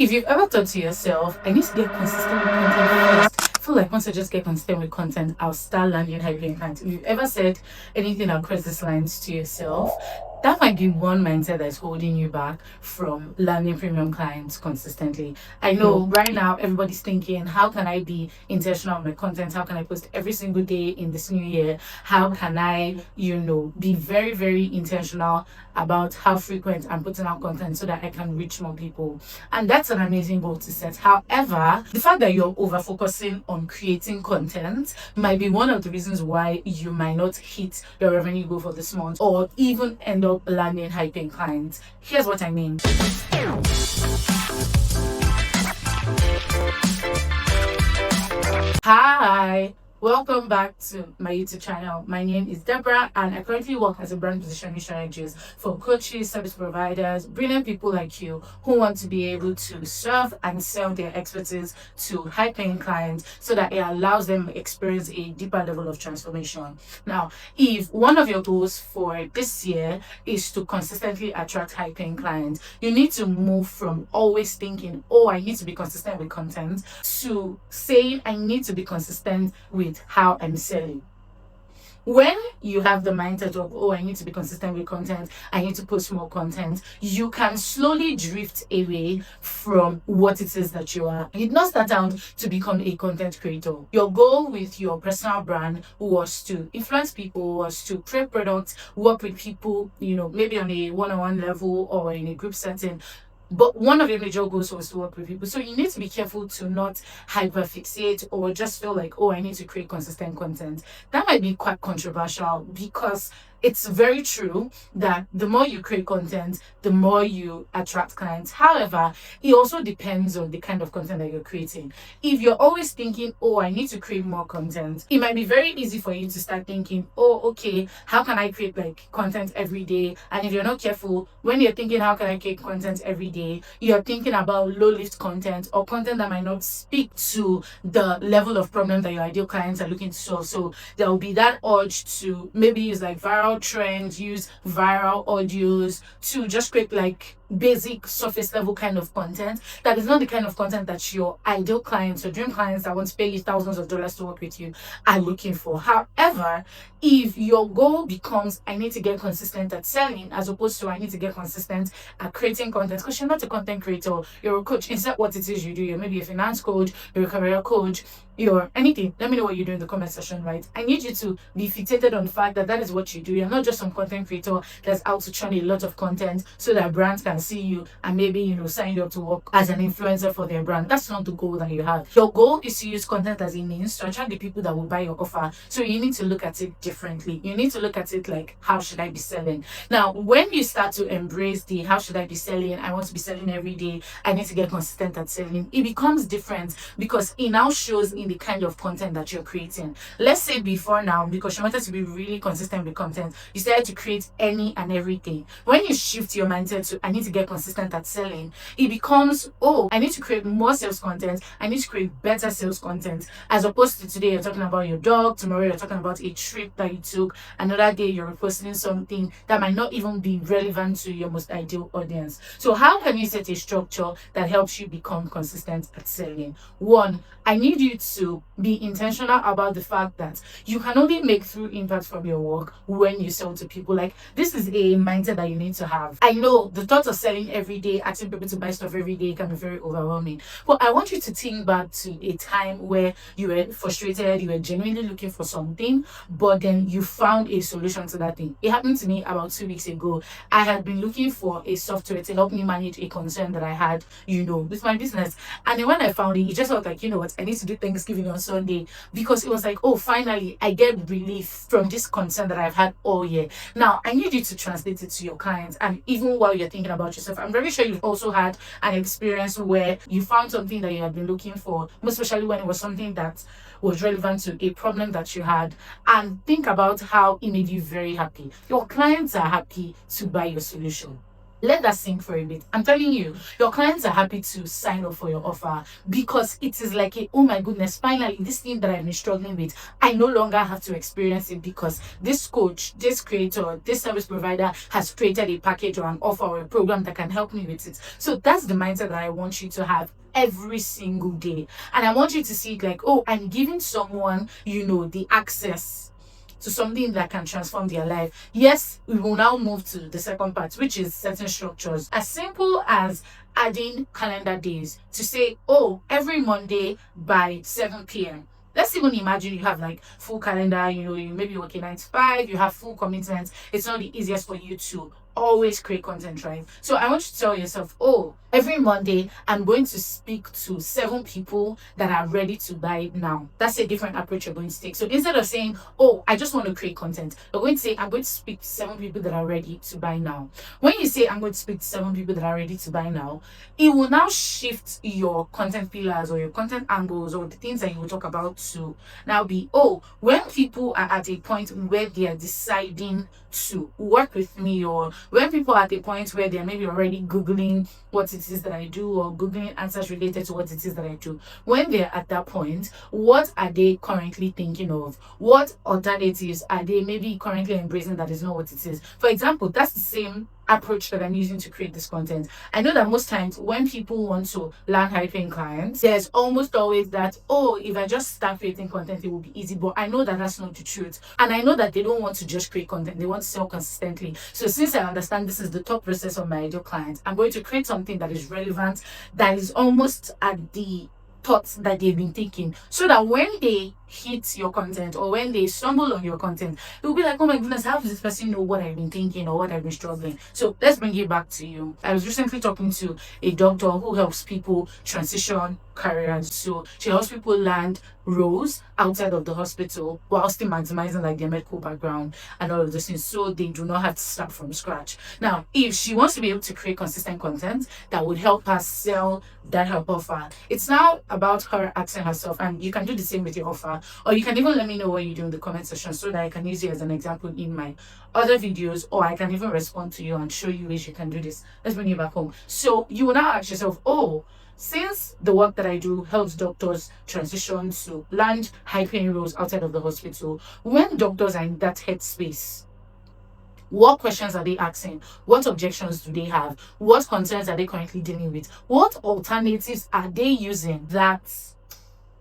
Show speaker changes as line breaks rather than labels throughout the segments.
If you've ever thought to yourself, I need to get consistent with content first, I feel like once I just get consistent with content, I'll start landing high paying clients. If you've ever said anything across these lines to yourself, that might be one mindset that's holding you back from landing premium clients consistently. I know right now everybody's thinking, how can I be intentional on my content? How can I post every single day in this new year? How can I, be very, very intentional about how frequent I'm putting out content so that I can reach more people? And that's an amazing goal to set. However, the fact that you're over focusing on creating content might be one of the reasons why you might not hit your revenue goal for this month or even end up landing high paying clients. Here's what I mean. Hi, welcome back to my YouTube channel. My name is Deborah and I currently work as a brand positioning strategist for coaches, service providers, brilliant people like you who want to be able to serve and sell their expertise to high paying clients so that it allows them to experience a deeper level of transformation. Now, if one of your goals for this year is to consistently attract high paying clients, you need to move from always thinking, oh, I need to be consistent with content, to saying, I need to be consistent with how I'm selling. When you have the mindset of, oh, I need to be consistent with content, I need to post more content, you can slowly drift away from what it is that you are. You did not start out to become a content creator. Your goal with your personal brand was to influence people, was to create products, work with people, maybe on a one-on-one level or in a group setting. But one of your major goals was to work with people. So you need to be careful to not hyperfixate or just feel like, oh, I need to create consistent content. That might be quite controversial because it's very true that the more you create content, the more you attract clients. However, it also depends on the kind of content that you're creating. If you're always thinking, oh, I need to create more content, it might be very easy for you to start thinking, oh, okay, how can I create like content every day? And if you're not careful, when you're thinking, how can I create content every day, you're thinking about low lift content or content that might not speak to the level of problem that your ideal clients are looking to solve. So there will be that urge to maybe use like viral trends, use viral audios to just create like basic surface level kind of content that is not the kind of content that your ideal clients or dream clients that want to pay you thousands of dollars to work with you are looking for. However, if your goal becomes, I need to get consistent at selling as opposed to I need to get consistent at creating content, because you're not a content creator, you're a coach. Instead, what it is you do, you're maybe a finance coach, you're a career coach, you're anything. Let me know what you do in the comment section, right? I need you to be fixated on the fact that that is what you do. You're not just some content creator that's out to churn a lot of content so that brands can see you and maybe sign you up to work as an influencer for their brand. That's not the goal that you have. Your goal is to use content as a means to attract the people that will buy your offer. So you need to look at it differently. You need to look at it like, how should I be selling? Now, when you start to embrace the how should I be selling, I want to be selling every day, I need to get consistent at selling, it becomes different because it now shows in the kind of content that you're creating. Let's say before now, because you wanted to be really consistent with content, you started to create any and everything. When you shift your mindset to I need to get consistent at selling, it becomes, oh, I need to create more sales content, I need to create better sales content, as opposed to today you're talking about your dog, tomorrow you're talking about a trip that you took, another day you're posting something that might not even be relevant to your most ideal audience. So how can you set a structure that helps you become consistent at selling? One, I need you to be intentional about the fact that you can only make true impact from your work when you sell to people. Like, this is a mindset that you need to have. I know the thought of selling every day, asking people to buy stuff every day can be very overwhelming. But I want you to think back to a time where you were frustrated, you were genuinely looking for something, but then you found a solution to that thing. It happened to me about 2 weeks ago. I had been looking for a software to help me manage a concern that I had, with my business. And then when I found it just felt like, what, I need to do Thanksgiving on Sunday, because it was like, oh, finally, I get relief from this concern that I've had all year. Now, I need you to translate it to your clients. And even while you're thinking about yourself, I'm very sure you've also had an experience where you found something that you had been looking for, most especially when it was something that was relevant to a problem that you had, and think about how it made you very happy. Your clients are happy to buy your solution. Let that sink for a bit. I'm telling you, your clients are happy to sign up for your offer because it is like, oh my goodness, finally, this thing that I've been struggling with, I no longer have to experience it because this coach, this creator, this service provider has created a package or an offer or a program that can help me with it. So that's the mindset that I want you to have every single day. And I want you to see it like, oh, I'm giving someone, the access to something that can transform their life. Yes, we will now move to the second part, which is setting structures. As simple as adding calendar days to say, oh, every Monday by 7 p.m. Let's even imagine you have like full calendar, you maybe working 9 to 5, you have full commitments. It's not the easiest for you to always create content, right? So I want you to tell yourself, oh, every Monday I'm going to speak to 7 people that are ready to buy it now. That's a different approach you're going to take. So instead of saying, oh, I just want to create content, you're going to say, I'm going to speak to 7 people that are ready to buy now. When you say I'm going to speak to 7 people that are ready to buy now, it will now shift your content pillars or your content angles or the things that you will talk about to now be, oh, when people are at a point where they are deciding to work with me, or when people are at a point where they're maybe already Googling what it is that I do or Googling answers related to what it is that I do, when they're at that point, what are they currently thinking of? What alternatives are they maybe currently embracing that is not what it is? For example, that's the same approach that I'm using to create this content. I know that most times when people want to land high paying clients, there's almost always that, oh, if I just start creating content, it will be easy. But I know that that's not the truth. And I know that they don't want to just create content, they want to sell consistently. So since I understand this is the top process of my ideal clients, I'm going to create something that is relevant, that is almost at the thoughts that they've been thinking, so that when they hit your content or when they stumble on your content, they'll be like, oh my goodness, how does this person know what I've been thinking or what I've been struggling? So let's bring it back to you. I was recently talking to a doctor who helps people transition careers. So she helps people land roles outside of the hospital while still maximizing like their medical background and all of those things, so they do not have to start from scratch. Now, if she wants to be able to create consistent content that would help her sell that her offer, it's now about her asking herself, and you can do the same with your offer, or you can even let me know what you do in the comment section so that I can use you as an example in my other videos, or I can even respond to you and show you ways you can do this. Let's bring you back home. So you will now ask yourself, oh, since the work that I do helps doctors transition to land high paying roles outside of the hospital, when doctors are in that headspace, what questions are they asking? What objections do they have? What concerns are they currently dealing with? What alternatives are they using that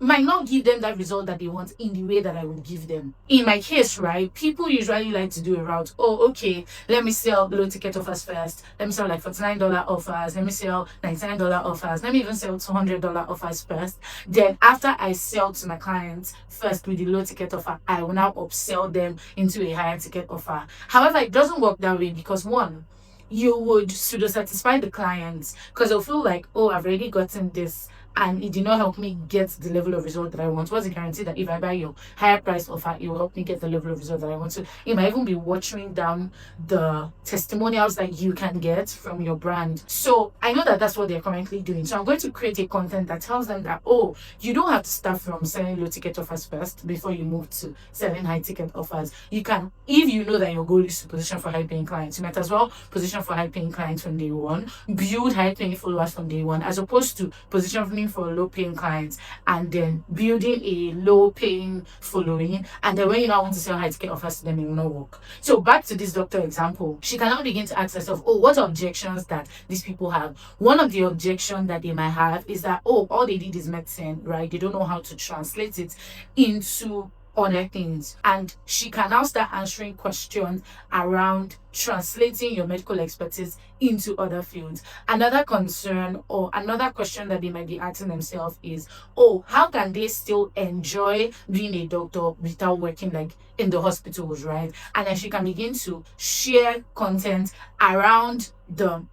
might not give them that result that they want in the way that I would give them? In my case, right, people usually like to do a route. Oh, okay, let me sell low ticket offers first. Let me sell like $49 offers. Let me sell $99 offers. Let me even sell $200 offers first. Then after I sell to my clients first with the low ticket offer, I will now upsell them into a higher ticket offer. However, it doesn't work that way because one, you would pseudo satisfy the clients because they'll feel like, oh, I've already gotten this and it did not help me get the level of result that I want. What's the guarantee that if I buy your higher price offer, it will help me get the level of result that I want? So it might even be watering down the testimonials that you can get from your brand. So I know that that's what they're currently doing. So I'm going to create a content that tells them that, oh, you don't have to start from selling low ticket offers first before you move to selling high ticket offers. You can, if you know that your goal is to position for high paying clients, you might as well position for high paying clients from day one, build high paying followers from day one, as opposed to positioning for low paying clients and then building a low paying following, and then when you now want to sell high ticket offers to them, it will not work. So back to this doctor example, she can now begin to ask herself, oh, what objections that these people have? One of the objections that they might have is that, oh, all they did is medicine, right? They don't know how to translate it into other things, and she can now start answering questions around translating your medical expertise into other fields. Another concern or another question that they might be asking themselves is, oh, how can they still enjoy being a doctor without working like in the hospitals, right? And then she can begin to share content around the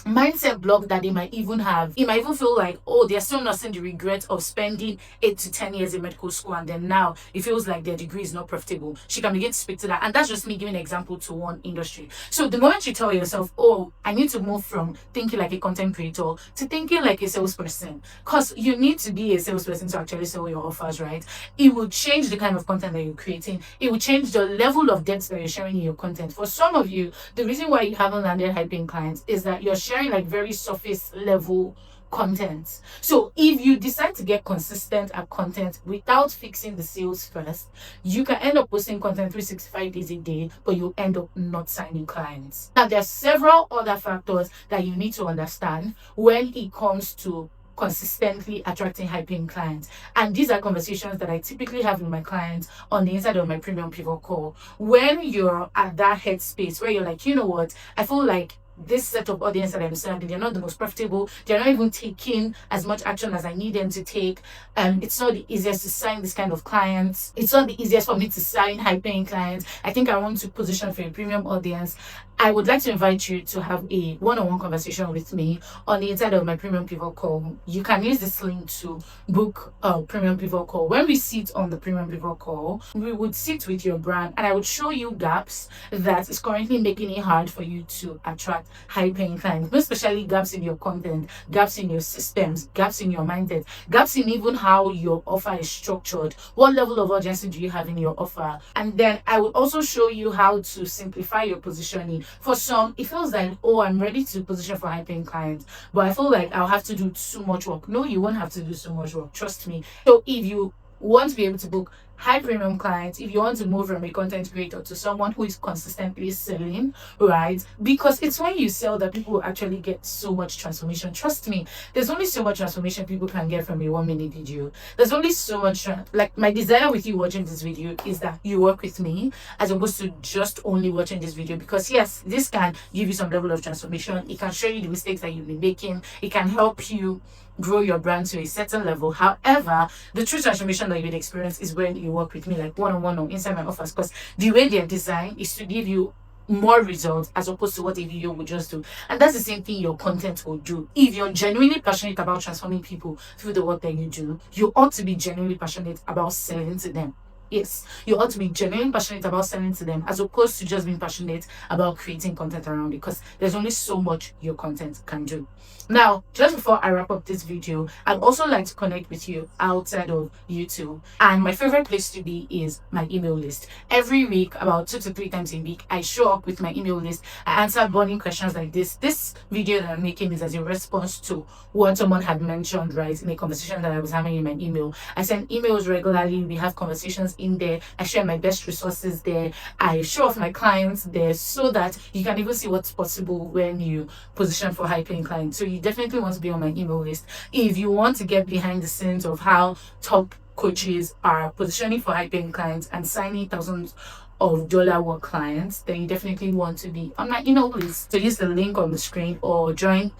mindset block that they might even have. It might even feel like, oh, they're still not seeing the regret of spending 8 to 10 years in medical school, and then now it feels like their degree is not profitable. She can begin to speak to that. And that's just me giving an example to one industry. So the moment you tell yourself, oh, I need to move from thinking like a content creator to thinking like a salesperson, because you need to be a salesperson to actually sell your offers, right? It will change the kind of content that you're creating. It will change the level of depth that you're sharing in your content. For some of you, the reason why you haven't landed high paying clients is that you're sharing like very surface level content. So if you decide to get consistent at content without fixing the sales first, you can end up posting content 365 days a day, but you end up not signing clients. Now, there are several other factors that you need to understand when it comes to consistently attracting high paying clients. And these are conversations that I typically have with my clients on the inside of my premium pivot call. When you're at that headspace where you're like, you know what, I feel like this set of audience that I'm serving, they're not the most profitable. They're not even taking as much action as I need them to take. It's not the easiest to sign this kind of clients. It's not the easiest for me to sign high paying clients. I think I want to position for a premium audience. I would like to invite you to have a one-on-one conversation with me on the inside of my premium pivot call. You can use this link to book a premium pivot call. When we sit on the premium pivot call, we would sit with your brand and I would show you gaps that is currently making it hard for you to attract high paying clients, most especially gaps in your content, gaps in your systems, gaps in your mindset, gaps in even how your offer is structured. What level of urgency do you have in your offer? And then I would also show you how to simplify your positioning. For some, it feels like, oh, I'm ready to position for high paying clients, but I feel like I'll have to do so much work. No, you won't have to do so much work. Trust me. So if you want to be able to book high premium clients, if you want to move from a content creator to someone who is consistently selling, right? Because it's when you sell that people will actually get so much transformation. Trust me, there's only so much transformation people can get from a 1 minute video. There's only so much, like my desire with you watching this video is that you work with me as opposed to just only watching this video, because yes, this can give you some level of transformation. It can show you the mistakes that you've been making. It can help you grow your brand to a certain level. However, the true transformation that you would experience is when you work with me like one-on-one or inside my office, because the way they're designed is to give you more results as opposed to what a video would just do. And that's the same thing your content will do. If you're genuinely passionate about transforming people through the work that you do, you ought to be genuinely passionate about selling to them. Yes, you ought to be genuinely passionate about selling to them as opposed to just being passionate about creating content around it, because there's only so much your content can do. Now, just before I wrap up this video, I'd also like to connect with you outside of YouTube. And my favorite place to be is my email list. Every week, about 2 to 3 times a week, I show up with my email list. I answer burning questions like this. This video that I'm making is as a response to what someone had mentioned, right, in a conversation that I was having in my email. I send emails regularly. We have conversations in there. I share my best resources there. I show off my clients there so that you can even see what's possible when you position for high paying clients. So you definitely want to be on my email list if you want to get behind the scenes of how top coaches are positioning for high paying clients and signing thousands of dollar work clients. Then you definitely want to be on my email list. So use the link on the screen or join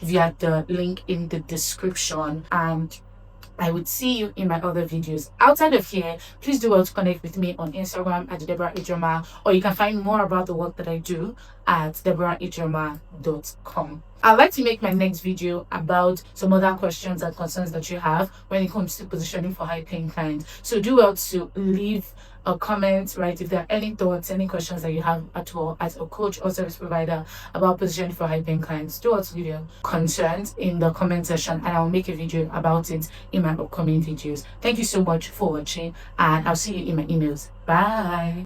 via the link in the description, and I would see you in my other videos. Outside of here, please do well to connect with me on Instagram at Deborah Ijeoma, or you can find more about the work that I do at deborahijoma.com. I'd like to make my next video about some other questions and concerns that you have when it comes to positioning for high paying clients. So do well to leave a comment, right? If there are any thoughts, any questions that you have at all as a coach or service provider about positioning for high paying clients, do also leave your concerns in the comment section and I'll make a video about it in my upcoming videos. Thank you so much for watching, and I'll see you in my emails. Bye.